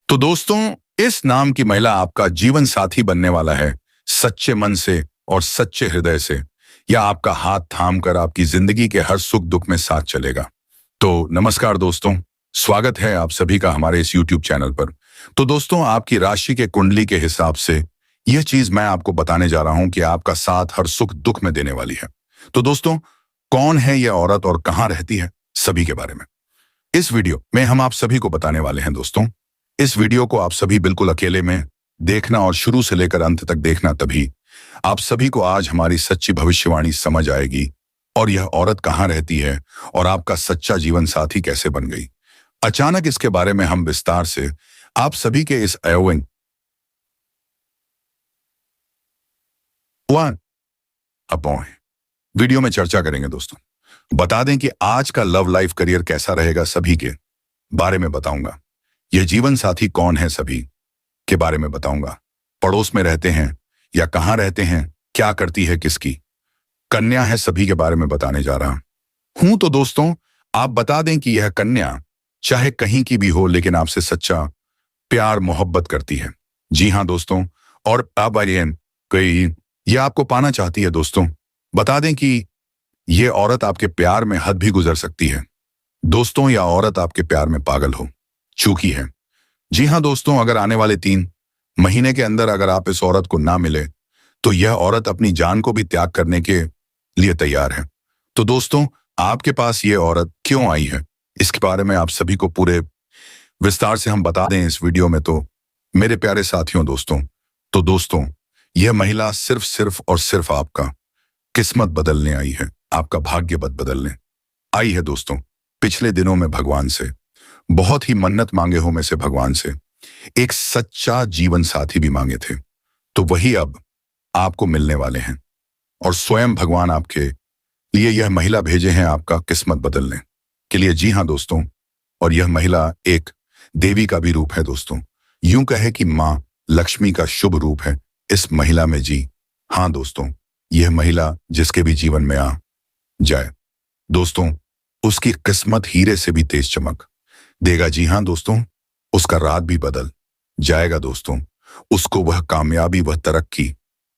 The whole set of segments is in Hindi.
तो दोस्तों, इस नाम की महिला आपका जीवन साथी बनने वाला है, सच्चे मन से और सच्चे हृदय से। या आपका हाथ थाम कर आपकी जिंदगी के हर सुख दुख में साथ चलेगा। तो नमस्कार दोस्तों, स्वागत है आप सभी का हमारे इस YouTube चैनल पर। तो दोस्तों, आपकी राशि के कुंडली के हिसाब से यह चीज मैं आपको बताने जा रहा हूं कि आपका साथ हर सुख दुख में देने वाली है। तो दोस्तों, कौन है यह औरत और कहां रहती है, सभी के बारे में इस वीडियो में हम आप सभी को बताने वाले हैं। दोस्तों, इस वीडियो को आप सभी बिल्कुल अकेले में देखना और शुरू से लेकर अंत तक देखना, तभी आप सभी को आज हमारी सच्ची भविष्यवाणी समझ आएगी और यह औरत कहां रहती है और आपका सच्चा जीवन साथी कैसे बन गई। अचानक इसके बारे में हम विस्तार से आप सभी के इस अयोविंग अपॉन वीडियो में चर्चा करेंगे। दोस्तों, बता दें कि आज का लव लाइफ करियर कैसा रहेगा, सभी के बारे में बताऊंगा। यह जीवन साथी कौन है, सभी के बारे में बताऊंगा। पड़ोस में रहते हैं या कहां रहते हैं, क्या करती है, किसकी कन्या है, सभी के बारे में बताने जा रहा हूं। तो दोस्तों, आप बता दें कि यह कन्या चाहे कहीं की भी हो, लेकिन आपसे सच्चा प्यार मोहब्बत करती है। जी हां दोस्तों, और अब कोई यह आपको पाना चाहती है। दोस्तों, बता दें कि यह औरत आपके प्यार में हद भी गुजर सकती है। दोस्तों, यह औरत आपके प्यार में पागल हो चुकी है। जी हां दोस्तों, अगर आने वाले 3 महीने के अंदर अगर आप इस औरत को ना मिले तो यह औरत अपनी जान को भी त्याग करने के लिए तैयार है। तो दोस्तों, आपके पास यह औरत क्यों आई है, इसके बारे में आप सभी को पूरे विस्तार से हम बता दें इस वीडियो में। तो मेरे प्यारे साथियों, दोस्तों, यह महिला सिर्फ और सिर्फ आपका किस्मत बदलने आई है, आपका भाग्य बदलने आई है। दोस्तों, पिछले दिनों में भगवान से बहुत ही मन्नत मांगे हो में से भगवान से एक सच्चा जीवन साथी भी मांगे थे, तो वही अब आपको मिलने वाले हैं। और स्वयं भगवान आपके लिए यह महिला भेजे हैं आपका किस्मत बदलने के लिए। जी हां दोस्तों, और यह महिला एक देवी का भी रूप है। दोस्तों, यूं कहे कि मां लक्ष्मी का शुभ रूप है इस महिला में। जी हां दोस्तों, यह महिला जिसके भी जीवन में आ जाए, दोस्तों, उसकी किस्मत हीरे से भी तेज चमक देगा। जी हां दोस्तों, उसका रात भी बदल जाएगा। दोस्तों, उसको वह कामयाबी, वह तरक्की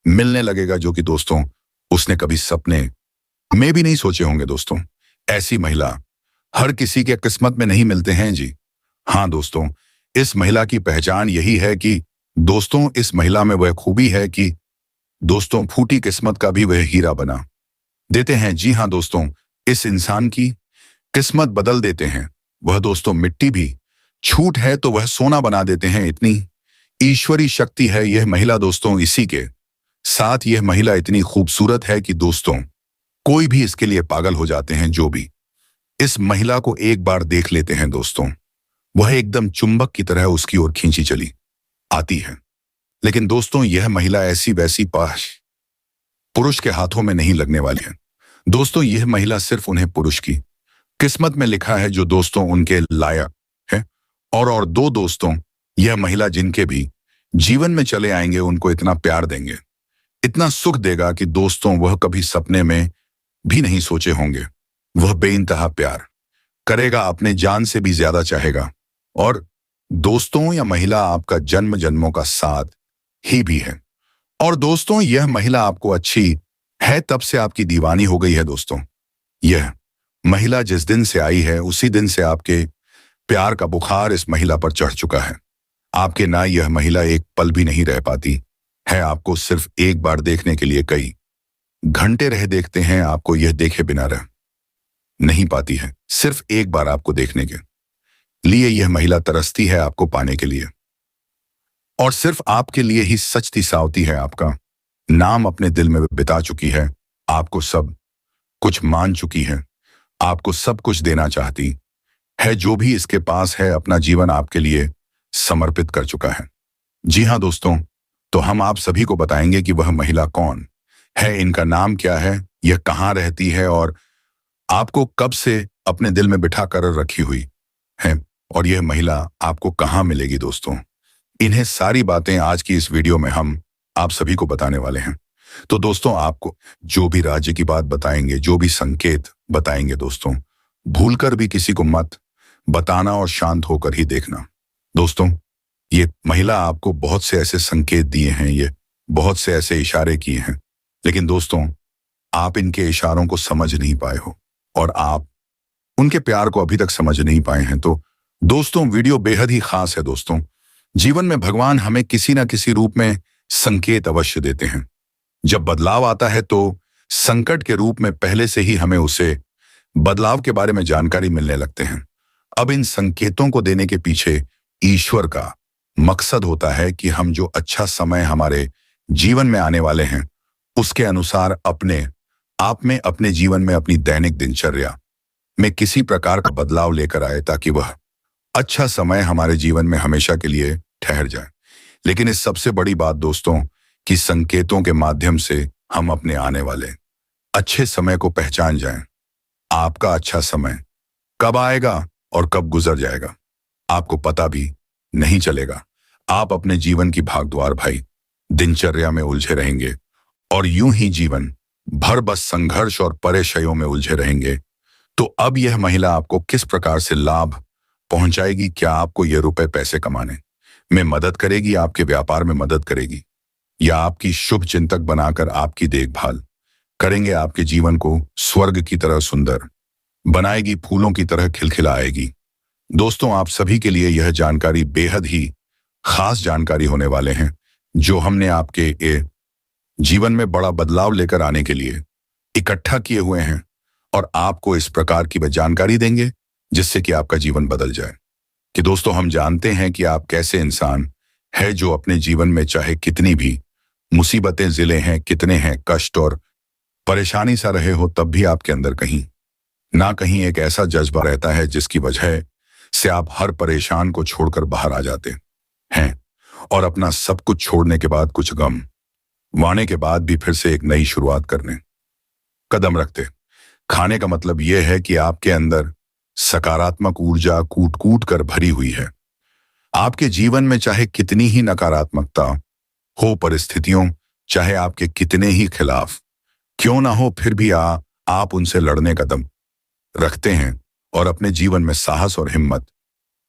मिलने लगेगा जो कि दोस्तों उसने कभी सपने में भी नहीं सोचे होंगे। दोस्तों, ऐसी महिला हर किसी के किस्मत में नहीं मिलते हैं। जी हां दोस्तों, इस महिला की पहचान यही है कि दोस्तों, इस महिला में वह खूबी है कि दोस्तों फूटी किस्मत का भी वह हीरा बना देते हैं। जी हां दोस्तों, इस इंसान की किस्मत बदल देते हैं। वह दोस्तों मिट्टी भी छूट है तो वह सोना बना देते हैं। इतनी ईश्वरी शक्ति है यह महिला। दोस्तों, इसी के साथ यह महिला इतनी खूबसूरत है कि दोस्तों कोई भी इसके लिए पागल हो जाते हैं। जो भी इस महिला को एक बार देख लेते हैं दोस्तों, वह एकदम चुंबक की तरह उसकी ओर खींची चली आती है। लेकिन दोस्तों, यह महिला ऐसी वैसी पाश पुरुष के हाथों में नहीं लगने वाली है। दोस्तों, यह महिला सिर्फ उन्हें पुरुष की किस्मत में लिखा है जो दोस्तों उनके लायक है। और 2 दोस्तों, यह महिला जिनके भी जीवन में चले आएंगे, उनको इतना प्यार देंगे, इतना सुख देगा कि दोस्तों वह कभी सपने में भी नहीं सोचे होंगे। वह बेइंतहा प्यार करेगा, अपने जान से भी ज्यादा चाहेगा। और दोस्तों, यह महिला आपका जन्म जन्मों का साथ ही भी है। और दोस्तों, यह महिला आपको अच्छी है तब से आपकी दीवानी हो गई है। दोस्तों, यह महिला जिस दिन से आई है उसी दिन से आपके प्यार का बुखार इस महिला पर चढ़ चुका है। आपके ना यह महिला एक पल भी नहीं रह पाती है। आपको सिर्फ एक बार देखने के लिए कई घंटे रह देखते हैं, आपको यह देखे बिना रह नहीं पाती है। सिर्फ एक बार आपको देखने के लिए यह महिला तरसती है, आपको पाने के लिए। और सिर्फ आपके लिए ही सचती सावती है, आपका नाम अपने दिल में बिता चुकी है, आपको सब कुछ मान चुकी है, आपको सब कुछ देना चाहती है। जो भी इसके पास है अपना जीवन आपके लिए समर्पित कर चुका है। जी हां दोस्तों, तो हम आप सभी को बताएंगे कि वह महिला कौन है, इनका नाम क्या है, यह कहां रहती है और आपको कब से अपने दिल में बिठा कर रखी हुई है, और यह महिला आपको कहां मिलेगी। दोस्तों, इन्हें सारी बातें आज की इस वीडियो में हम आप सभी को बताने वाले हैं। तो दोस्तों, आपको जो भी राज्य की बात बताएंगे, जो भी संकेत बताएंगे, दोस्तों भूलकर भी किसी को मत बताना और शांत होकर ही देखना। दोस्तों, ये महिला आपको बहुत से ऐसे संकेत दिए हैं, ये बहुत से ऐसे इशारे किए हैं, लेकिन दोस्तों आप इनके इशारों को समझ नहीं पाए हो और आप उनके प्यार को अभी तक समझ नहीं पाए हैं। तो दोस्तों वीडियो बेहद ही खास है। दोस्तों जीवन में भगवान हमें किसी ना किसी रूप में संकेत अवश्य देते हैं। जब बदलाव आता है तो संकट के रूप में पहले से ही हमें उसे बदलाव के बारे में जानकारी मिलने लगते हैं। अब इन संकेतों को देने के पीछे ईश्वर का मकसद होता है कि हम जो अच्छा समय हमारे जीवन में आने वाले हैं उसके अनुसार अपने आप में, अपने जीवन में, अपनी दैनिक दिनचर्या में किसी प्रकार का बदलाव लेकर आए ताकि वह अच्छा समय हमारे जीवन में हमेशा के लिए ठहर जाए। लेकिन इस सबसे बड़ी बात दोस्तों कि संकेतों के माध्यम से हम अपने आने वाले अच्छे समय को पहचान जाएं। आपका अच्छा समय कब आएगा और कब गुजर जाएगा आपको पता भी नहीं चलेगा। आप अपने जीवन की भागदौड़ भाई दिनचर्या में उलझे रहेंगे और यूं ही जीवन भर बस संघर्ष और परेशानियों में उलझे रहेंगे। तो अब यह महिला आपको किस प्रकार से लाभ पहुंचाएगी? क्या आपको ये रुपए पैसे कमाने में मदद करेगी, आपके व्यापार में मदद करेगी, या आपकी शुभ चिंतक बनाकर आपकी देखभाल करेंगे, आपके जीवन को स्वर्ग की तरह सुंदर बनाएगी, फूलों की तरह खिलखिलाएगी? दोस्तों आप सभी के लिए यह जानकारी बेहद ही खास जानकारी होने वाले हैं जो हमने आपके जीवन में बड़ा बदलाव लेकर आने के लिए इकट्ठा किए हुए हैं और आपको इस प्रकार की वह जानकारी देंगे जिससे कि आपका जीवन बदल जाए। कि दोस्तों हम जानते हैं कि आप कैसे इंसान है जो अपने जीवन में चाहे कितनी भी मुसीबतें जिले हैं, कितने हैं कष्ट और परेशानी सा रहे हो, तब भी आपके अंदर कहीं ना कहीं एक ऐसा जज्बा रहता है जिसकी वजह से आप हर परेशान को छोड़कर बाहर आ जाते हैं और अपना सब कुछ छोड़ने के बाद, कुछ गम वाने के बाद भी फिर से एक नई शुरुआत करने कदम रखते। खाने का मतलब यह है कि आपके अंदर सकारात्मक ऊर्जा कूट कूट कर भरी हुई है। आपके जीवन में चाहे कितनी ही नकारात्मकता हो, परिस्थितियों चाहे आपके कितने ही खिलाफ क्यों ना हो, फिर भी आप उनसे लड़ने का दम रखते हैं और अपने जीवन में साहस और हिम्मत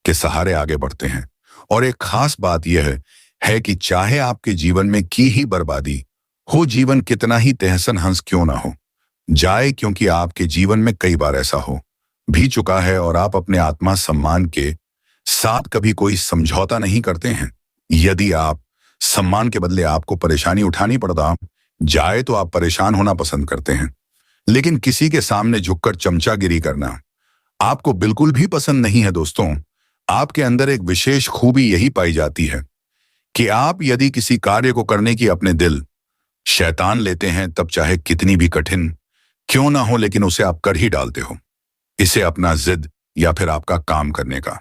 के सहारे आगे बढ़ते हैं। और एक खास बात यह है कि चाहे आपके जीवन में की ही बर्बादी हो, जीवन कितना ही तहसन हंस क्यों ना हो जाए, क्योंकि आपके जीवन में कई बार ऐसा हो भी चुका है और आप अपने आत्मा सम्मान के साथ कभी कोई समझौता नहीं करते हैं। यदि आप सम्मान के बदले आपको परेशानी उठानी पड़ता जाए तो आप परेशान होना पसंद करते हैं, लेकिन किसी के सामने झुककर चमचागिरी करना आपको बिल्कुल भी पसंद नहीं है। दोस्तों आपके अंदर एक विशेष खूबी यही पाई जाती है कि आप यदि किसी कार्य को करने की अपने दिल शैतान लेते हैं, तब चाहे कितनी भी कठिन क्यों ना हो, लेकिन उसे आप कर ही डालते हो। इसे अपना जिद या फिर आपका काम करने का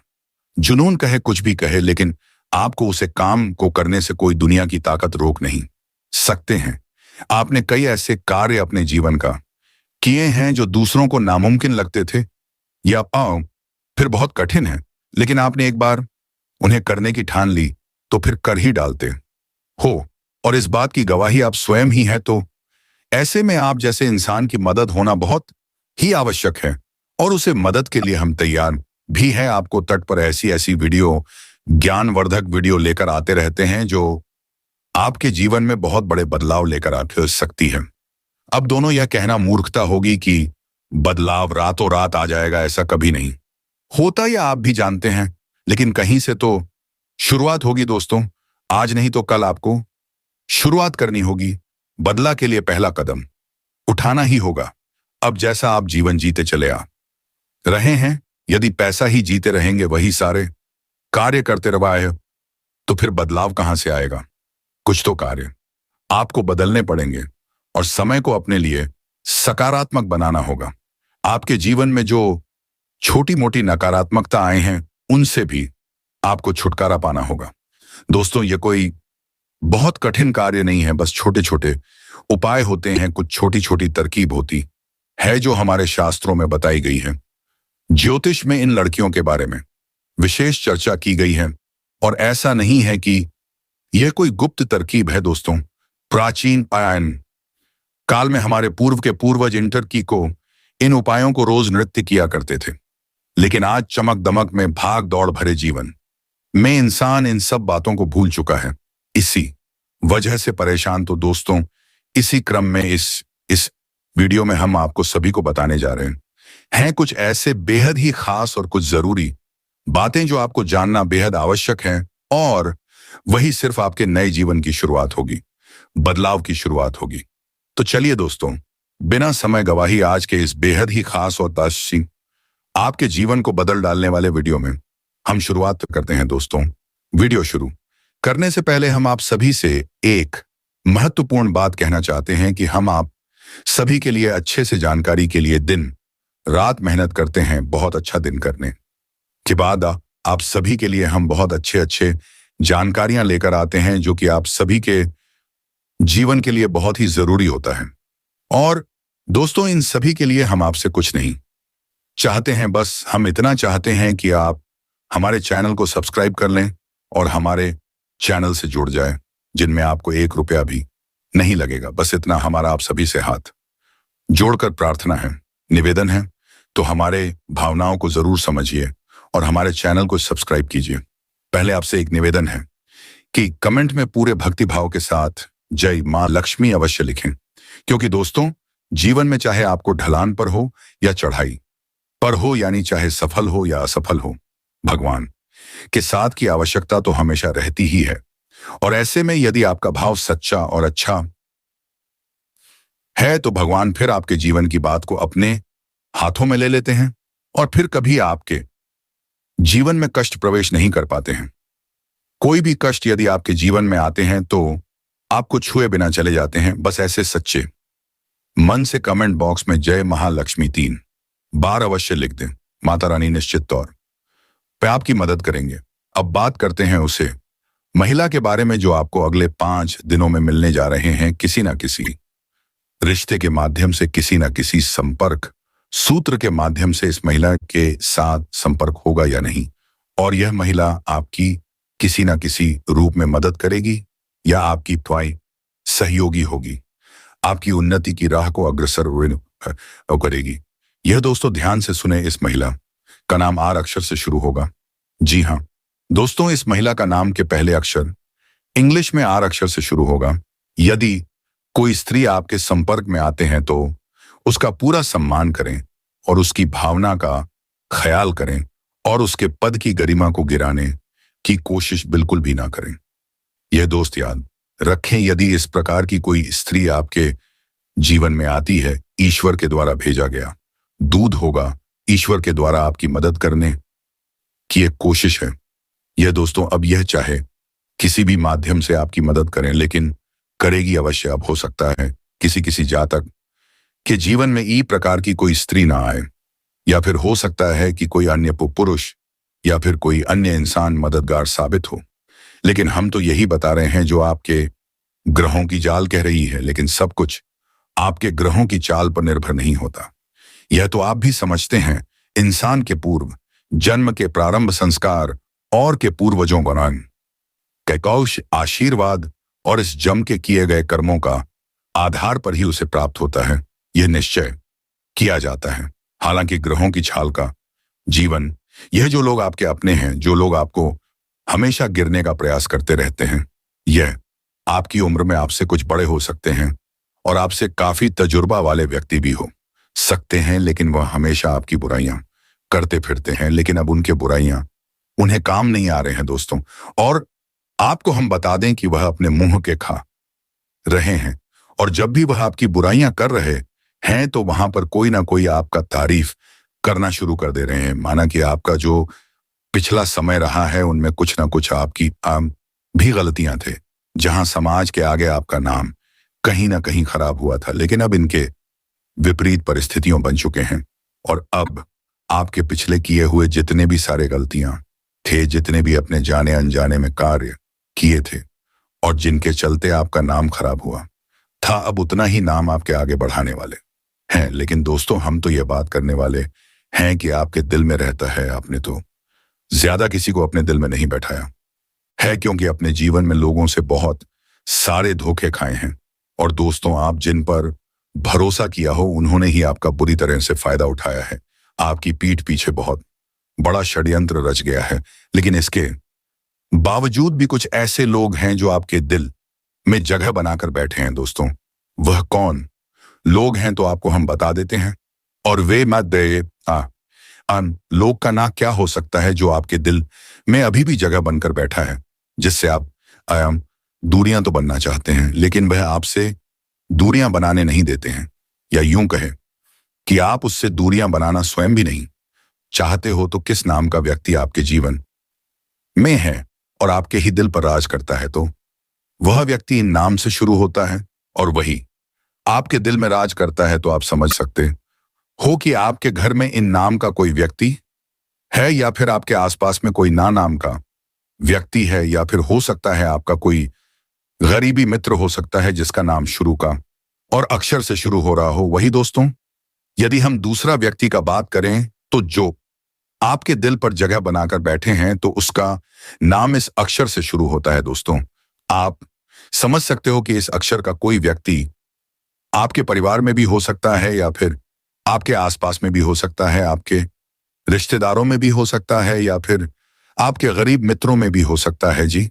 जुनून कहे, कुछ भी कहे, लेकिन आपको उसे काम को करने से कोई दुनिया की ताकत रोक नहीं सकते हैं। आपने कई ऐसे कार्य अपने जीवन का किए हैं जो दूसरों को नामुमकिन लगते थे या फिर बहुत कठिन है, लेकिन आपने एक बार उन्हें करने की ठान ली तो फिर कर ही डालते हो और इस बात की गवाही आप स्वयं ही हैं। तो ऐसे में आप जैसे इंसान की मदद होना बहुत ही आवश्यक है और उसे मदद के लिए हम तैयार भी हैं। आपको तट पर ऐसी ऐसी वीडियो, ज्ञानवर्धक वीडियो लेकर आते रहते हैं जो आपके जीवन में बहुत बड़े बदलाव लेकर आ सकती है। अब दोनों यह कहना मूर्खता होगी कि बदलाव रातों रात आ जाएगा, ऐसा कभी नहीं होता, या आप भी जानते हैं, लेकिन कहीं से तो शुरुआत होगी। दोस्तों आज नहीं तो कल आपको शुरुआत करनी होगी। बदला के लिए पहला कदम उठाना ही होगा। अब जैसा आप जीवन जीते चले आ रहे हैं, यदि पैसा ही जीते रहेंगे, वही सारे कार्य करते रहे, तो फिर बदलाव कहां से आएगा? कुछ तो कार्य आपको बदलने पड़ेंगे और समय को अपने लिए सकारात्मक बनाना होगा। आपके जीवन में जो छोटी मोटी नकारात्मकता आए हैं उनसे भी आपको छुटकारा पाना होगा। दोस्तों ये कोई बहुत कठिन कार्य नहीं है, बस छोटे छोटे उपाय होते हैं, कुछ छोटी छोटी तरकीब होती है जो हमारे शास्त्रों में बताई गई है। ज्योतिष में इन लड़कियों के बारे में विशेष चर्चा की गई है और ऐसा नहीं है कि यह कोई गुप्त तरकीब है। दोस्तों प्राचीन पायन काल में हमारे पूर्व के पूर्वज इंटरकी को इन उपायों को रोज नृत्य किया करते थे, लेकिन आज चमक दमक में भाग दौड़ भरे जीवन में इंसान इन सब बातों को भूल चुका है। इसी वजह से परेशान। तो दोस्तों, इसी क्रम में इस वीडियो में हम आपको सभी को बताने जा रहे हैं कुछ ऐसे बेहद ही खास और कुछ जरूरी बातें जो आपको जानना बेहद आवश्यक है, और वही सिर्फ आपके नए जीवन की शुरुआत होगी, बदलाव की शुरुआत होगी। तो चलिए दोस्तों, बिना समय गवाही आज के इस बेहद ही खास और तासीर आपके जीवन को बदल डालने वाले वीडियो में हम शुरुआत करते हैं। दोस्तों, वीडियो शुरू करने से पहले हम आप सभी से एक महत्वपूर्ण बात कहना चाहते हैं कि हम आप सभी के लिए अच्छे से जानकारी के लिए दिन रात मेहनत करते हैं। बहुत अच्छा दिन करने के बाद आप सभी के लिए हम बहुत अच्छे जानकारियां लेकर आते हैं जो कि आप सभी के जीवन के लिए बहुत ही जरूरी होता है। और दोस्तों, इन सभी के लिए हम आपसे कुछ नहीं चाहते हैं, बस हम इतना चाहते हैं कि आप हमारे चैनल को सब्सक्राइब कर लें और हमारे चैनल से जुड़ जाए, जिनमें आपको 1 रुपया भी नहीं लगेगा। बस इतना हमारा आप सभी से हाथ जोड़कर प्रार्थना है, निवेदन है। तो हमारे भावनाओं को जरूर समझिए और हमारे चैनल को सब्सक्राइब कीजिए। पहले आपसे एक निवेदन है कि कमेंट में पूरे भक्ति भाव के साथ जय मां लक्ष्मी अवश्य लिखें, क्योंकि दोस्तों, जीवन में चाहे आपको ढलान पर हो या चढ़ाई पर हो, यानी चाहे सफल हो या असफल हो, भगवान के साथ की आवश्यकता तो हमेशा रहती ही है। और ऐसे में यदि आपका भाव सच्चा और अच्छा है तो भगवान फिर आपके जीवन की बात को अपने हाथों में ले लेते हैं और फिर कभी आपके जीवन में कष्ट प्रवेश नहीं कर पाते हैं। कोई भी कष्ट यदि आपके जीवन में आते हैं तो आपको छुए बिना चले जाते हैं। बस ऐसे सच्चे मन से कमेंट बॉक्स में जय महालक्ष्मी 3 बार अवश्य लिख दें। माता रानी निश्चित तौर पे आपकी मदद करेंगे। अब बात करते हैं उसे महिला के बारे में जो आपको अगले 5 दिनों में मिलने जा रहे हैं। किसी ना किसी रिश्ते के माध्यम से, किसी ना किसी संपर्क सूत्र के माध्यम से इस महिला के साथ संपर्क होगा या नहीं, और यह महिला आपकी किसी ना किसी रूप में मदद करेगी या आपकी त्वाई सहयोगी होगी, आपकी उन्नति की राह को अग्रसर करेगी। यह दोस्तों ध्यान से सुने, इस महिला का नाम आर अक्षर से शुरू होगा। जी हाँ दोस्तों, इस महिला का नाम के पहले अक्षर इंग्लिश में आर अक्षर से शुरू होगा। यदि कोई स्त्री आपके संपर्क में आते हैं तो उसका पूरा सम्मान करें और उसकी भावना का ख्याल करें और उसके पद की गरिमा को गिराने की कोशिश बिल्कुल भी ना करें। यह दोस्त याद रखें, यदि इस प्रकार की कोई स्त्री आपके जीवन में आती है, ईश्वर के द्वारा भेजा गया दूध होगा, ईश्वर के द्वारा आपकी मदद करने की एक कोशिश है। यह दोस्तों, अब यह चाहे किसी भी माध्यम से आपकी मदद करें, लेकिन करेगी अवश्य। अब हो सकता है किसी जातक के जीवन में ई प्रकार की कोई स्त्री ना आए, या फिर हो सकता है कि कोई अन्य पुरुष या फिर कोई अन्य इंसान मददगार साबित हो। लेकिन हम तो यही बता रहे हैं जो आपके ग्रहों की चाल कह रही है, लेकिन सब कुछ आपके ग्रहों की चाल पर निर्भर नहीं होता। यह तो आप भी समझते हैं। इंसान के पूर्व जन्म के प्रारंभ संस्कार और के पूर्वजों बनान कैकौश आशीर्वाद और इस जन्म के किए गए कर्मों का आधार पर ही उसे प्राप्त होता है, यह निश्चय किया जाता है। हालांकि ग्रहों की छाल का जीवन, यह जो लोग आपके अपने हैं, जो लोग आपको हमेशा गिरने का प्रयास करते रहते हैं, यह आपकी उम्र में आपसे कुछ बड़े हो सकते हैं और आपसे काफी तजुर्बा वाले व्यक्ति भी हो सकते हैं, लेकिन वह हमेशा आपकी बुराइयां करते फिरते हैं। लेकिन अब उनके बुराइयां उन्हें काम नहीं आ रहे हैं दोस्तों, और आपको हम बता दें कि वह अपने मुंह के खा रहे हैं। और जब भी वह आपकी बुराइयां कर रहे हैं तो वहां पर कोई ना कोई आपका तारीफ करना शुरू कर दे रहे हैं। माना कि आपका जो पिछला समय रहा है उनमें कुछ ना कुछ आपकी भी गलतियां थे, जहां समाज के आगे आपका नाम कहीं ना कहीं खराब हुआ था। लेकिन अब इनके विपरीत परिस्थितियों बन चुके हैं, और अब आपके पिछले किए हुए जितने भी सारे गलतियां थे, जितने भी अपने जाने अनजाने में कार्य किए थे और जिनके चलते आपका नाम खराब हुआ था, अब उतना ही नाम आपके आगे बढ़ाने वाले हैं। लेकिन दोस्तों, हम तो यह बात करने वाले हैं कि आपके दिल में रहता है। आपने तो ज्यादा किसी को अपने दिल में नहीं बैठाया है, क्योंकि अपने जीवन में लोगों से बहुत सारे धोखे खाए हैं, और दोस्तों, आप जिन पर भरोसा किया हो उन्होंने ही आपका बुरी तरह से फायदा उठाया है। आपकी पीठ पीछे बहुत बड़ा षड्यंत्र रच गया है, लेकिन इसके बावजूद भी कुछ ऐसे लोग हैं जो आपके दिल में जगह बनाकर बैठे हैं दोस्तों। वह कौन लोग हैं तो आपको हम बता देते हैं। और वे मत दे लोग का ना क्या हो सकता है जो आपके दिल में अभी भी जगह बनकर बैठा है, जिससे आप दूरियां तो बनना चाहते हैं लेकिन वह आपसे दूरियां बनाने नहीं देते हैं, या यूं कहे कि आप उससे दूरियां बनाना स्वयं भी नहीं चाहते हो। तो किस नाम का व्यक्ति आपके जीवन में है और आपके ही दिल पर राज करता है, तो वह व्यक्ति इन नाम से शुरू होता है और वही आपके दिल में राज करता है। तो आप समझ सकते हो कि आपके घर में इन नाम का कोई व्यक्ति है, या फिर आपके आसपास में कोई ना नाम का व्यक्ति है, या फिर हो सकता है आपका कोई गरीबी मित्र हो सकता है जिसका नाम शुरू का और अक्षर से शुरू हो रहा हो। वही दोस्तों, यदि हम दूसरा व्यक्ति का बात करें तो जो आपके दिल पर जगह बनाकर बैठे हैं तो उसका नाम इस अक्षर से शुरू होता है दोस्तों। आप समझ सकते हो कि इस अक्षर का कोई व्यक्ति आपके परिवार में भी हो सकता है, या फिर आपके आसपास में भी हो सकता है, आपके रिश्तेदारों में भी हो सकता है, या फिर आपके गरीब मित्रों में भी हो सकता है। जी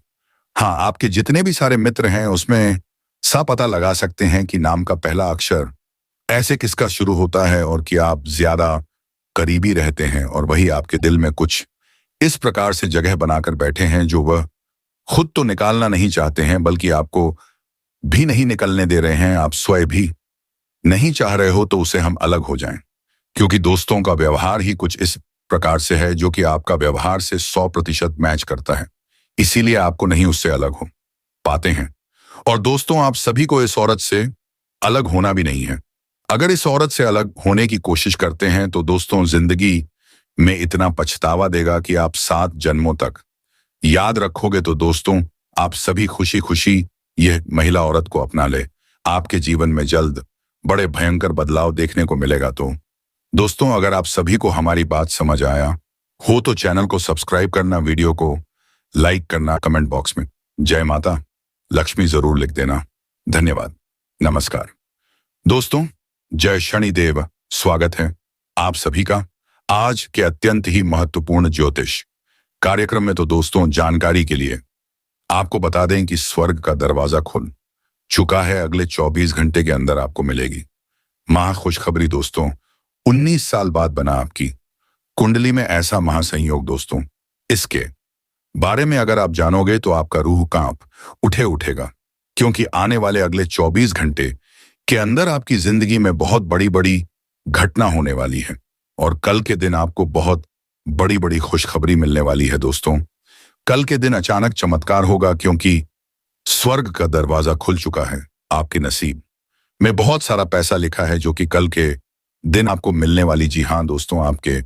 हाँ, आपके जितने भी सारे मित्र हैं उसमें सा पता लगा सकते हैं कि नाम का पहला अक्षर ऐसे किसका शुरू होता है और कि आप ज्यादा करीबी रहते हैं और वही आपके दिल में कुछ इस प्रकार से जगह बनाकर बैठे हैं जो वह खुद तो निकालना नहीं चाहते हैं, बल्कि आपको भी नहीं निकलने दे रहे हैं। आप स्वयं भी नहीं चाह रहे हो तो उसे हम अलग हो जाएं, क्योंकि दोस्तों का व्यवहार ही कुछ इस प्रकार से है जो कि आपका व्यवहार से 100% मैच करता है, इसीलिए आपको नहीं उससे अलग हो पाते हैं। और दोस्तों, आप सभी को इस औरत से अलग होना भी नहीं है। अगर इस औरत से अलग होने की कोशिश करते हैं तो दोस्तों जिंदगी में इतना पछतावा देगा कि आप 7 जन्मों तक याद रखोगे। तो दोस्तों, आप सभी खुशी खुशी यह महिला औरत को अपना ले, आपके जीवन में जल्द बड़े भयंकर बदलाव देखने को मिलेगा। तो दोस्तों, अगर आप सभी को हमारी बात समझ आया हो तो चैनल को सब्सक्राइब करना, वीडियो को लाइक करना, कमेंट बॉक्स में जय माता लक्ष्मी जरूर लिख देना। धन्यवाद, नमस्कार। दोस्तों, जय शनिदेव। स्वागत है आप सभी का आज के अत्यंत ही महत्वपूर्ण ज्योतिष कार्यक्रम में। तो दोस्तों, जानकारी के लिए आपको बता दें कि स्वर्ग का दरवाजा खुल चुका है, अगले 24 घंटे के अंदर आपको मिलेगी महा खुशखबरी। दोस्तों, 19 साल बाद बना आपकी कुंडली में ऐसा महासंयोग। दोस्तों, इसके बारे में अगर आप जानोगे तो आपका रूह कांप उठेगा, क्योंकि आने वाले अगले 24 घंटे के अंदर आपकी जिंदगी में बहुत बड़ी बड़ी घटना होने वाली है और कल के दिन आपको बहुत बड़ी बड़ी खुशखबरी मिलने वाली है। दोस्तों, कल के दिन अचानक चमत्कार होगा, क्योंकि स्वर्ग का दरवाजा खुल चुका है। आपके नसीब में बहुत सारा पैसा लिखा है जो कि कल के दिन आपको मिलने वाली। जी हाँ दोस्तों, आपके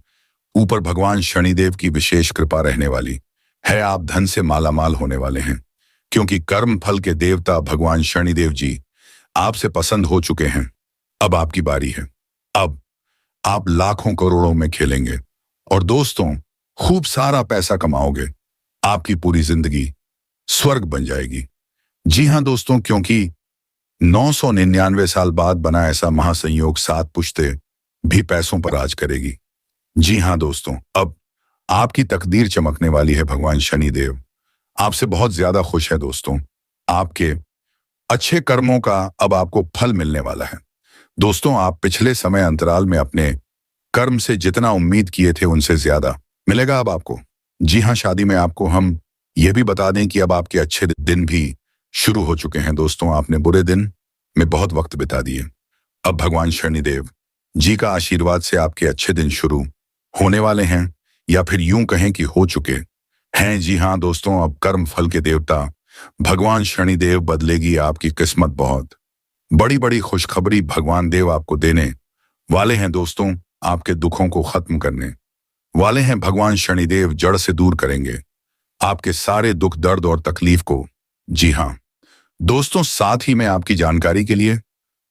ऊपर भगवान शनिदेव की विशेष कृपा रहने वाली है। आप धन से मालामाल होने वाले हैं, क्योंकि कर्म फल के देवता भगवान शनिदेव जी आपसे पसंद हो चुके हैं। अब आपकी बारी है। अब आप लाखों करोड़ों में खेलेंगे और दोस्तों खूब सारा पैसा कमाओगे। आपकी पूरी जिंदगी स्वर्ग बन जाएगी। जी हाँ दोस्तों, क्योंकि 999 साल बाद बना ऐसा महासंयोग 7 पुश्ते भी पैसों पर राज करेगी। जी हाँ दोस्तों, अब आपकी तकदीर चमकने वाली है। भगवान शनिदेव आपसे बहुत ज्यादा खुश है। दोस्तों, आपके अच्छे कर्मों का अब आपको फल मिलने वाला है। दोस्तों, आप पिछले समय अंतराल में अपने कर्म से जितना उम्मीद किए थे उनसे ज्यादा मिलेगा अब आपको। जी हाँ, शादी में आपको हम यह भी बता दें कि अब आपके अच्छे दिन भी शुरू हो चुके हैं। दोस्तों, आपने बुरे दिन में बहुत वक्त बिता दिए। अब भगवान शनिदेव जी का आशीर्वाद से आपके अच्छे दिन शुरू होने वाले हैं, या फिर यूं कहें कि हो चुके हैं। जी हाँ दोस्तों, अब कर्म फल के देवता भगवान शनिदेव बदलेगी आपकी किस्मत। बहुत बड़ी बड़ी खुशखबरी भगवान देव आपको देने वाले हैं। दोस्तों, आपके दुखों को खत्म करने वाले हैं भगवान शनिदेव, जड़ से दूर करेंगे आपके सारे दुख दर्द और तकलीफ को। जी हाँ दोस्तों, साथ ही में आपकी जानकारी के लिए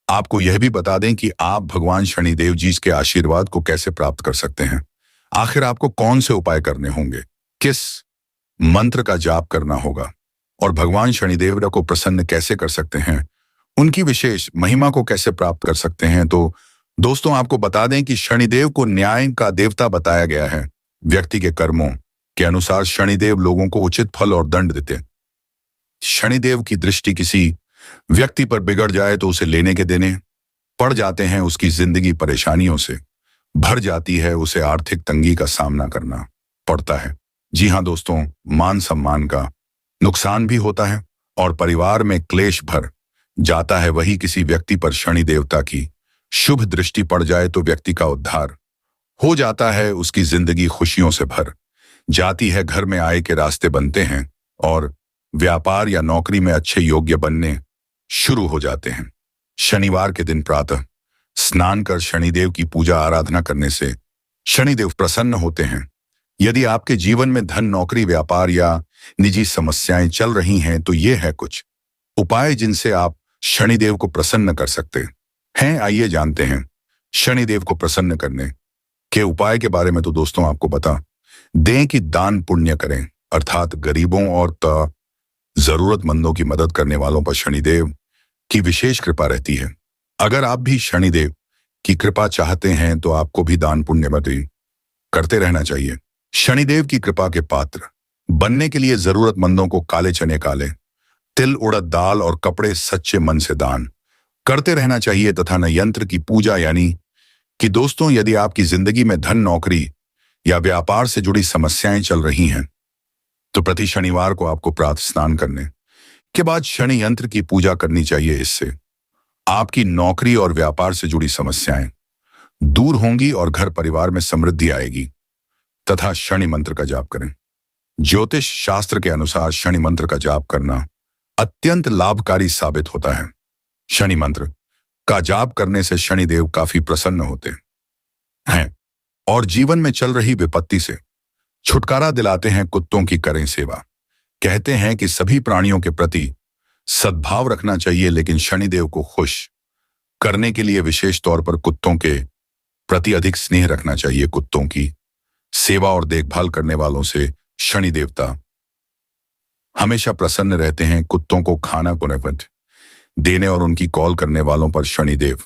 आपको यह भी बता दें कि आप भगवान शनिदेव जी के आशीर्वाद को कैसे प्राप्त कर सकते हैं। आखिर आपको कौन से उपाय करने होंगे, किस मंत्र का जाप करना होगा और भगवान शनिदेव को प्रसन्न कैसे कर सकते हैं, उनकी विशेष महिमा को कैसे प्राप्त कर सकते हैं। तो दोस्तों, आपको बता दें कि शनिदेव को न्याय का देवता बताया गया है। व्यक्ति के कर्मों के अनुसार शनिदेव लोगों को उचित फल और दंड देते हैं। शनिदेव की दृष्टि किसी व्यक्ति पर बिगड़ जाए तो उसे लेने के देने पड़ जाते हैं, उसकी जिंदगी परेशानियों से भर जाती है, उसे आर्थिक तंगी का सामना करना पड़ता है। जी हाँ दोस्तों, मान सम्मान का नुकसान भी होता है और परिवार में क्लेश भर जाता है। वही किसी व्यक्ति पर शनि देवता की शुभ दृष्टि पड़ जाए तो व्यक्ति का उद्धार हो जाता है, उसकी जिंदगी खुशियों से भर जाती है, घर में आय के रास्ते बनते हैं और व्यापार या नौकरी में अच्छे योग्य बनने शुरू हो जाते हैं। शनिवार के दिन प्रातः स्नान कर शनिदेव की पूजा आराधना करने से शनिदेव प्रसन्न होते हैं। यदि आपके जीवन में धन, नौकरी, व्यापार या निजी समस्याएं चल रही हैं तो ये है कुछ उपाय जिनसे आप शनिदेव को प्रसन्न कर सकते हैं। आइए जानते हैं शनिदेव को प्रसन्न करने के उपाय के बारे में। तो दोस्तों आपको बता दें कि दान पुण्य करें, अर्थात गरीबों और जरूरतमंदों की मदद करने वालों पर शनिदेव की विशेष कृपा रहती है। अगर आप भी शनिदेव की कृपा चाहते हैं तो आपको भी दान पुण्य मदद करते रहना चाहिए। शनिदेव की कृपा के पात्र बनने के लिए जरूरतमंदों को काले चने, काले तिल, उड़द दाल और कपड़े सच्चे मन से दान करते रहना चाहिए तथा न यंत्र की पूजा। यानी कि दोस्तों यदि आपकी जिंदगी में धन, नौकरी या व्यापार से जुड़ी समस्याएं चल रही हैं तो प्रति शनिवार को आपको प्रातः स्नान करने के बाद शनि यंत्र की पूजा करनी चाहिए। इससे आपकी नौकरी और व्यापार से जुड़ी समस्याएं दूर होंगी और घर परिवार में समृद्धि आएगी। तथा शनि मंत्र का जाप करें। ज्योतिष शास्त्र के अनुसार शनि मंत्र का जाप करना अत्यंत लाभकारी साबित होता है। शनि मंत्र का जाप करने से शनिदेव काफी प्रसन्न होते हैं और जीवन में चल रही विपत्ति से छुटकारा दिलाते हैं। कुत्तों की करें सेवा। कहते हैं कि सभी प्राणियों के प्रति सद्भाव रखना चाहिए, लेकिन शनिदेव को खुश करने के लिए विशेष तौर पर कुत्तों के प्रति अधिक स्नेह रखना चाहिए। कुत्तों की सेवा और देखभाल करने वालों से शनि देवता हमेशा प्रसन्न रहते हैं। कुत्तों को खाना पुनर्वत देने और उनकी कॉल करने वालों पर शनिदेव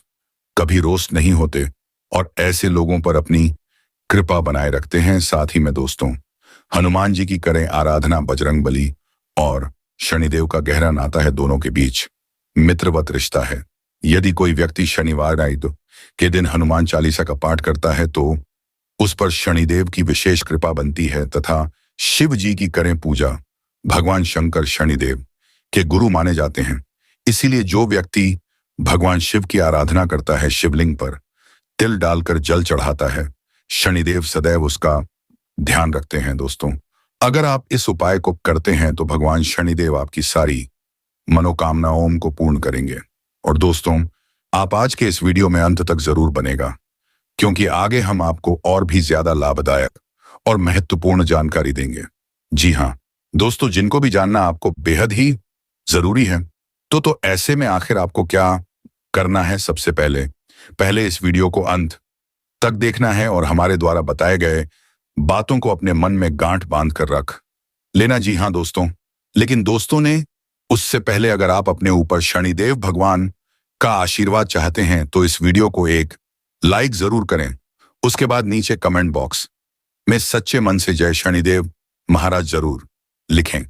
कभी रोस्ट नहीं होते और ऐसे लोगों पर अपनी कृपा बनाए रखते हैं। साथ ही में दोस्तों हनुमान जी की करें आराधना। बजरंगबली और शनिदेव का गहरा नाता है, दोनों के बीच मित्रवत रिश्ता है। यदि कोई व्यक्ति शनिवार के दिन हनुमान चालीसा का पाठ करता है तो उस पर शनिदेव की विशेष कृपा बनती है। तथा शिव जी की करें पूजा। भगवान शंकर शनिदेव के गुरु माने जाते हैं, इसीलिए जो व्यक्ति भगवान शिव की आराधना करता है, शिवलिंग पर तिल डालकर जल चढ़ाता है, शनिदेव सदैव उसका ध्यान रखते हैं। दोस्तों अगर आप इस उपाय को करते हैं तो भगवान शनिदेव आपकी सारी मनोकामनाओं को पूर्ण करेंगे। और दोस्तों आप आज के इस वीडियो में अंत तक जरूर बनेगा, क्योंकि आगे हम आपको और भी ज्यादा लाभदायक और महत्वपूर्ण जानकारी देंगे। जी हाँ दोस्तों, जिनको भी जानना आपको बेहद ही जरूरी है तो ऐसे में आखिर आपको क्या करना है। सबसे पहले इस वीडियो को अंत तक देखना है और हमारे द्वारा बताए गए बातों को अपने मन में गांठ बांध कर रख लेना। जी हाँ दोस्तों, लेकिन दोस्तों ने उससे पहले अगर आप अपने ऊपर शनिदेव भगवान का आशीर्वाद चाहते हैं तो इस वीडियो को एक लाइक जरूर करें। उसके बाद नीचे कमेंट बॉक्स में सच्चे मन से जय शनिदेव महाराज जरूर लिखें।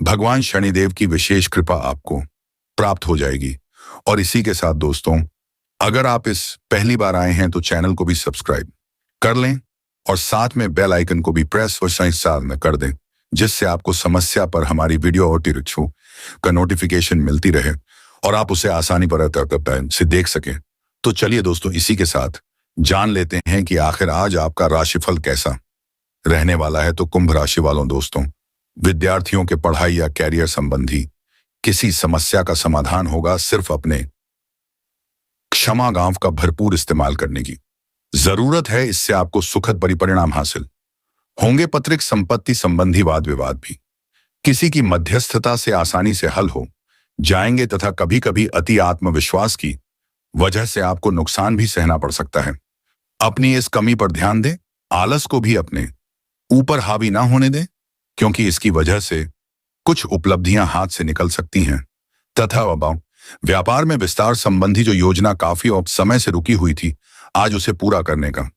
भगवान शनिदेव की विशेष कृपा आपको प्राप्त हो जाएगी। और इसी के साथ दोस्तों अगर आप इस पहली बार आए हैं तो चैनल को भी सब्सक्राइब कर लें और साथ में बेल आइकन को भी प्रेस और साथ में कर दें, जिससे आपको समस्या पर हमारी वीडियो और टिप्सों का नोटिफिकेशन मिलती रहे और आप उसे आसानी पर से देख सकें। तो चलिए दोस्तों इसी के साथ जान लेते हैं कि आखिर आज आपका राशिफल कैसा रहने वाला है। तो कुंभ राशि वालों दोस्तों, विद्यार्थियों के पढ़ाई या कैरियर संबंधी किसी समस्या का समाधान होगा। सिर्फ अपने क्षमा गांव का भरपूर इस्तेमाल करने की जरूरत है, इससे आपको सुखद परिणाम हासिल होंगे। पैतृक संपत्ति संबंधी वाद विवाद भी किसी की मध्यस्थता से आसानी से हल हो जाएंगे तथा कभी कभी अति आत्मविश्वास की वजह से आपको नुकसान भी सहना पड़ सकता है। अपनी इस कमी पर ध्यान दें, आलस को भी अपने ऊपर हावी ना होने दें, क्योंकि इसकी वजह से कुछ उपलब्धियां हाथ से निकल सकती हैं। तथा व्यापार में विस्तार संबंधी जो योजना काफी समय से रुकी हुई थी, आज उसे पूरा करने का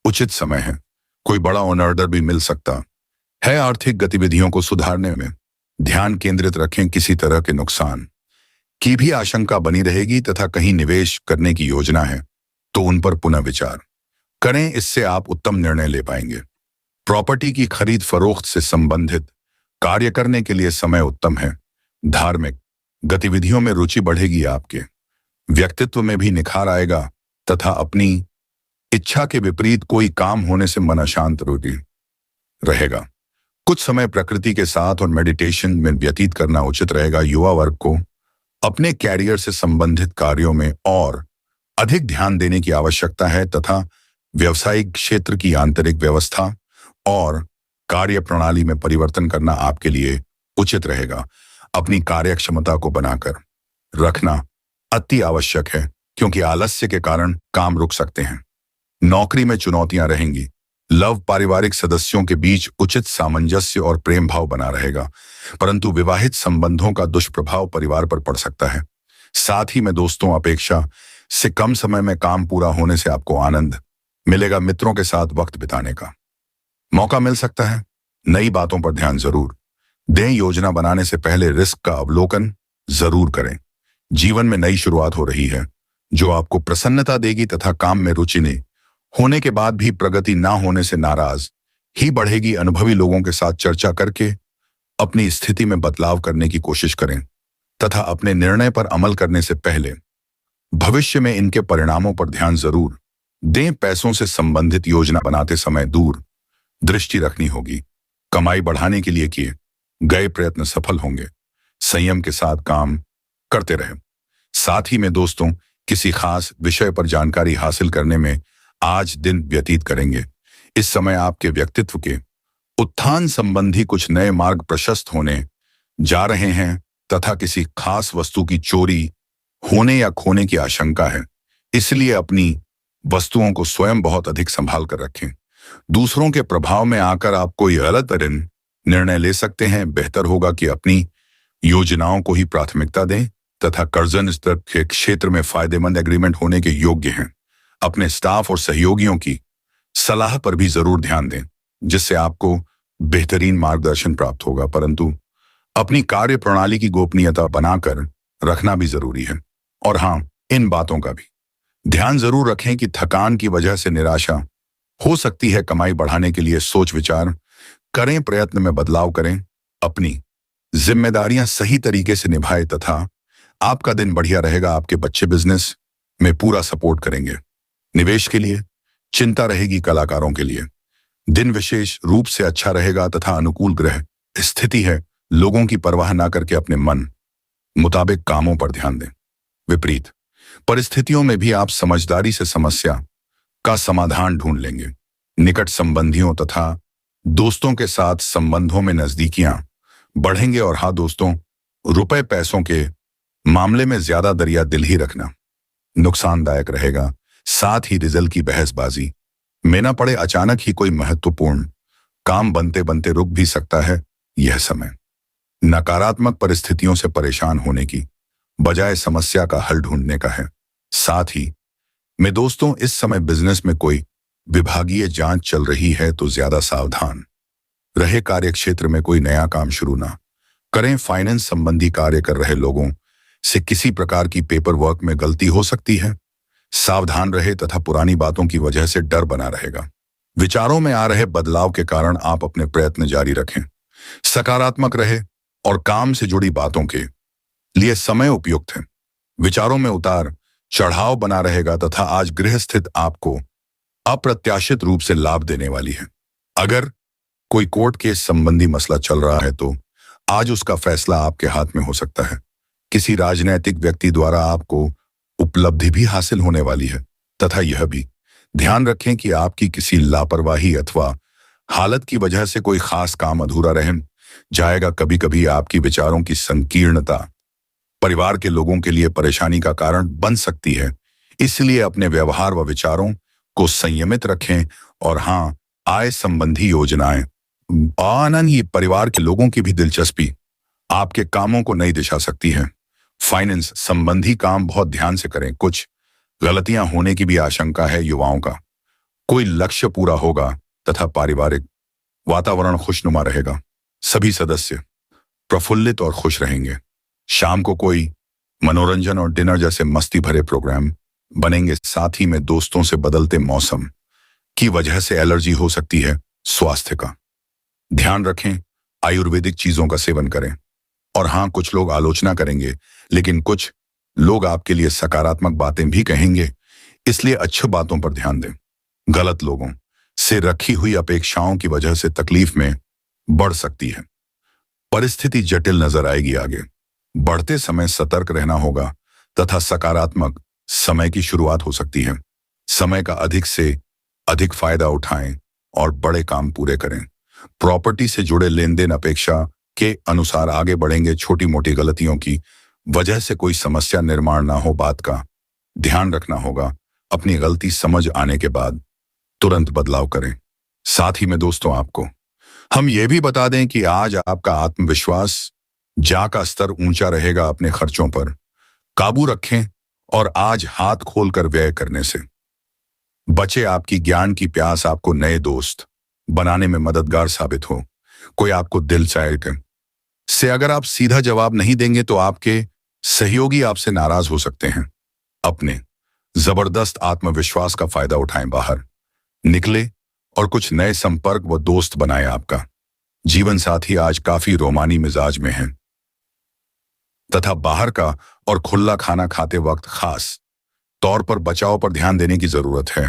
उचित समय है। कोई बड़ा ऑर्डर भी मिल सकता है आर्थिक गतिविधियों को सुधारने में ध्यान केंद्रित रखें। किसी तरह के नुकसान की भी आशंका बनी रहेगी तथा कहीं निवेश करने की योजना है तो उन पर पुनः विचार करें, इससे आप उत्तम निर्णय ले पाएंगे। प्रॉपर्टी की खरीद फरोख्त से संबंधित कार्य करने के लिए समय उत्तम है। धार्मिक गतिविधियों में रुचि बढ़ेगी, आपके व्यक्तित्व में भी निखार आएगा तथा अपनी इच्छा के विपरीत कोई काम होने से मन अशांत रहेगा। कुछ समय प्रकृति के साथ और मेडिटेशन में व्यतीत करना उचित रहेगा। युवा वर्ग को अपने कैरियर से संबंधित कार्यों में और अधिक ध्यान देने की आवश्यकता है तथा व्यवसायिक क्षेत्र की आंतरिक व्यवस्था और कार्य प्रणाली में परिवर्तन करना आपके लिए उचित रहेगा। अपनी कार्य क्षमता को बनाकर रखना अति आवश्यक है क्योंकि आलस्य के कारण काम रुक सकते हैं। नौकरी में चुनौतियां रहेंगी। लव पारिवारिक सदस्यों के बीच उचित सामंजस्य और प्रेम भाव बना रहेगा, परंतु विवाहित संबंधों का दुष्प्रभाव परिवार पर पड़ सकता है। साथ ही में दोस्तों अपेक्षा से कम समय में काम पूरा होने से आपको आनंद मिलेगा। मित्रों के साथ वक्त बिताने का मौका मिल सकता है। नई बातों पर ध्यान जरूर दें। योजना बनाने से पहले रिस्क का अवलोकन जरूर करें। जीवन में नई शुरुआत हो रही है जो आपको प्रसन्नता देगी तथा काम में रुचि नहीं होने के बाद भी प्रगति ना होने से नाराज ही बढ़ेगी। अनुभवी लोगों के साथ चर्चा करके अपनी स्थिति में बदलाव करने की कोशिश करें तथा अपने निर्णय पर अमल करने से पहले भविष्य में इनके परिणामों पर ध्यान जरूर दें। पैसों से संबंधित योजना बनाते समय दूर दृष्टि रखनी होगी। कमाई बढ़ाने के लिए किए गए प्रयत्न सफल होंगे। संयम के साथ काम करते रहें। साथ ही में दोस्तों किसी खास विषय पर जानकारी हासिल करने में आज दिन व्यतीत करेंगे। इस समय आपके व्यक्तित्व के उत्थान संबंधी कुछ नए मार्ग प्रशस्त होने जा रहे हैं तथा किसी खास वस्तु की चोरी होने या खोने की आशंका है, इसलिए अपनी वस्तुओं को स्वयं बहुत अधिक संभाल कर रखें। दूसरों के प्रभाव में आकर आप कोई गलत निर्णय ले सकते हैं। बेहतर होगा कि अपनी योजनाओं को ही प्राथमिकता दें तथा कर्जन स्तर के क्षेत्र में फायदेमंद एग्रीमेंट होने के योग्य हैं। अपने स्टाफ और सहयोगियों की सलाह पर भी जरूर ध्यान दें जिससे आपको बेहतरीन मार्गदर्शन प्राप्त होगा, परंतु अपनी कार्य प्रणाली की गोपनीयता बनाकर रखना भी जरूरी है। और हाँ, इन बातों का भी ध्यान जरूर रखें कि थकान की वजह से निराशा हो सकती है। कमाई बढ़ाने के लिए सोच विचार करें, प्रयत्न में बदलाव करें, अपनी जिम्मेदारियां सही तरीके से निभाएं तथा आपका दिन बढ़िया रहेगा। आपके बच्चे बिजनेस में पूरा सपोर्ट करेंगे। निवेश के लिए चिंता रहेगी। कलाकारों के लिए दिन विशेष रूप से अच्छा रहेगा तथा अनुकूल ग्रह स्थिति है। लोगों की परवाह ना करके अपने मन मुताबिक कामों पर ध्यान दें। विपरीत परिस्थितियों में भी आप समझदारी से समस्या का समाधान ढूंढ लेंगे। निकट संबंधियों तथा दोस्तों के साथ संबंधों में नजदीकियां बढ़ेंगे। और हाँ दोस्तों, रुपए पैसों के मामले में ज्यादा दरिया दिल ही रखना नुकसानदायक रहेगा। साथ ही रिजल्ट की बहसबाजी में न पड़े। अचानक ही कोई महत्वपूर्ण काम बनते बनते रुक भी सकता है। यह समय नकारात्मक परिस्थितियों से परेशान होने की बजाय समस्या का हल ढूंढने का है। साथ ही में दोस्तों इस समय बिजनेस में कोई विभागीय जांच चल रही है तो ज्यादा सावधान रहे। कार्य क्षेत्र में कोई नया काम शुरू ना करें। फाइनेंस संबंधी कार्य कर रहे लोगों से किसी प्रकार की पेपर वर्क में गलती हो सकती है। सावधान रहे तथा पुरानी बातों की वजह से डर बना रहेगा। विचारों में आ रहे बदलाव के कारण आप अपने प्रयत्न जारी रखें। सकारात्मक रहे और काम से जुड़ी बातों के लिए समय उपयुक्त है। विचारों में उतार चढ़ाव बना रहेगा तथा आज गृह स्थित आपको अप्रत्याशित रूप से लाभ देने वाली है। अगर कोई कोर्ट केस संबंधी मसला चल रहा है तो आज उसका फैसला आपके हाथ में हो सकता है। किसी राजनैतिक व्यक्ति द्वारा आपको उपलब्धि भी हासिल होने वाली है तथा यह भी ध्यान रखें कि आपकी किसी लापरवाही अथवा हालत की वजह से कोई खास काम अधूरा रह जाएगा। कभी कभी आपकी विचारों की संकीर्णता परिवार के लोगों के लिए परेशानी का कारण बन सकती है, इसलिए अपने व्यवहार व विचारों को संयमित रखें। और हाँ, आय संबंधी योजनाएं आनंद ही परिवार के लोगों की भी दिलचस्पी आपके कामों को नई दिशा सकती है। फाइनेंस संबंधी काम बहुत ध्यान से करें। कुछ गलतियां होने की भी आशंका है। युवाओं का कोई लक्ष्य पूरा होगा तथा पारिवारिक वातावरण खुशनुमा रहेगा, सभी सदस्य प्रफुल्लित और खुश रहेंगे। शाम को कोई मनोरंजन और डिनर जैसे मस्ती भरे प्रोग्राम बनेंगे। साथ ही में दोस्तों से बदलते मौसम की वजह से एलर्जी हो सकती है। स्वास्थ्य का ध्यान रखें, आयुर्वेदिक चीजों का सेवन करें। और हाँ, कुछ लोग आलोचना करेंगे, लेकिन कुछ लोग आपके लिए सकारात्मक बातें भी कहेंगे, इसलिए अच्छी बातों पर ध्यान दें। गलत लोगों से रखी हुई अपेक्षाओं की वजह से तकलीफ में बढ़ सकती है। परिस्थिति जटिल नजर आएगी आगे। बढ़ते समय सतर्क रहना होगा तथा सकारात्मक समय की शुरुआत हो सकती है। समय का अधिक से अधिक फायदा उठाएं और बड़े काम पूरे करें। प्रॉपर्टी से जुड़े लेन देन अपेक्षा के अनुसार आगे बढ़ेंगे। छोटी मोटी गलतियों की वजह से कोई समस्या निर्माण ना हो, बात का ध्यान रखना होगा। अपनी गलती समझ आने के बाद तुरंत बदलाव करें। साथ ही में दोस्तों, आपको हम ये भी बता दें कि आज आपका आत्मविश्वास जा का स्तर ऊंचा रहेगा। अपने खर्चों पर काबू रखें और आज हाथ खोलकर व्यय करने से बचे। आपकी ज्ञान की प्यास आपको नए दोस्त बनाने में मददगार साबित हो। कोई आपको दिल चाहे से अगर आप सीधा जवाब नहीं देंगे तो आपके सहयोगी आपसे नाराज हो सकते हैं। अपने जबरदस्त आत्मविश्वास का फायदा उठाएं, बाहर निकले और कुछ नए संपर्क व दोस्त बनाए। आपका जीवन साथी आज काफी रोमानी मिजाज में है तथा बाहर का और खुला खाना खाते वक्त खास तौर पर बचाव पर ध्यान देने की जरूरत है।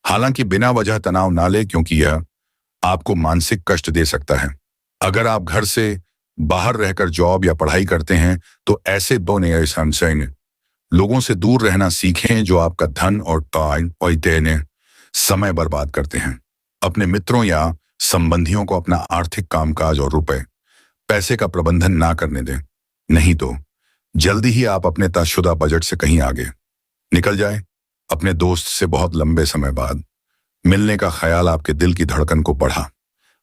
हालांकि बिना वजह तनाव ना ले, क्योंकि यह आपको मानसिक कष्ट दे सकता है। अगर आप घर से बाहर रहकर जॉब या पढ़ाई करते हैं तो ऐसे दो नए संशय लोगों से दूर रहना सीखें जो आपका धन और टाइम और समय बर्बाद करते हैं। अपने मित्रों या संबंधियों को अपना आर्थिक कामकाज और रुपए पैसे का प्रबंधन ना करने दें, नहीं तो जल्दी ही आप अपने तयशुदा बजट से कहीं आगे निकल जाए। अपने दोस्त से बहुत लंबे समय बाद मिलने का ख्याल आपके दिल की धड़कन को बढ़ा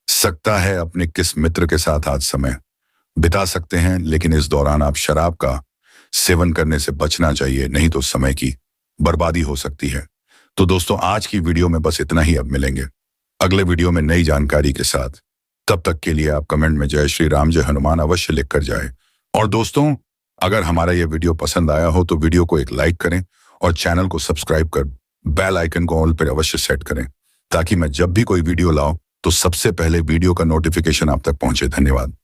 सकता है। अपने किस मित्र के साथ आज समय बिता सकते हैं, लेकिन इस दौरान आप शराब का सेवन करने से बचना चाहिए, नहीं तो समय की बर्बादी हो सकती है। तो दोस्तों, आज की वीडियो में बस इतना ही। अब मिलेंगे अगले वीडियो में नई जानकारी के साथ। तब तक के लिए आप कमेंट में जय श्री राम, जय हनुमान अवश्य लिख कर जाए। और दोस्तों, अगर हमारा यह वीडियो पसंद आया हो तो वीडियो को एक लाइक करें और चैनल को सब्सक्राइब कर बेल आइकन को ऑल पर अवश्य सेट करें, ताकि मैं जब भी कोई वीडियो लाऊं तो सबसे पहले वीडियो का नोटिफिकेशन आप तक पहुंचे। धन्यवाद।